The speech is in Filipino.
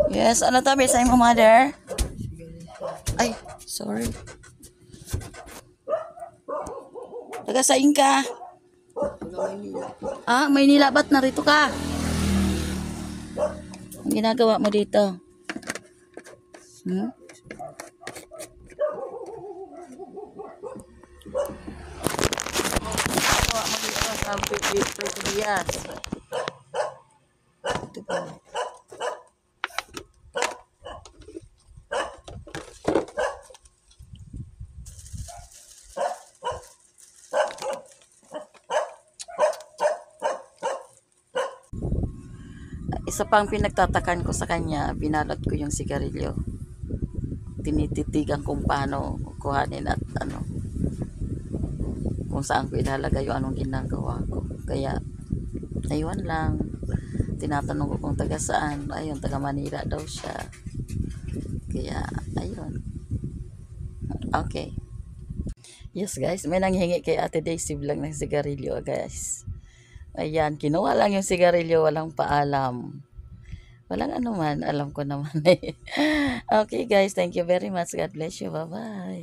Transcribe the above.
Yes, ano tabi sa imo mother? Ay, sorry. Taga saing ka? Ah, Maynila, ba't narito ka? Ang ginagawa mo dito? Hmm? Ginagawa mo dito sa Pilipinas. Ito pa. Isa pang pinagtatakan ko sa kanya, binalot ko yung sigarilyo. Tinititigan kung paano kuhanin at ano, kung saan ko ilalagay yung anong ginagawa ko. Kaya, ayun lang. Tinatanong ko kung taga saan. Ayun, taga Manila daw siya. Kaya, ayun. Okay. Yes guys, may nanghingi kay Ate Daisy lang ng sigarilyo guys. Ayan, kinuha lang yung sigarilyo, walang paalam. Walang ano man, alam ko naman eh. Okay guys, thank you very much. God bless you. Bye-bye.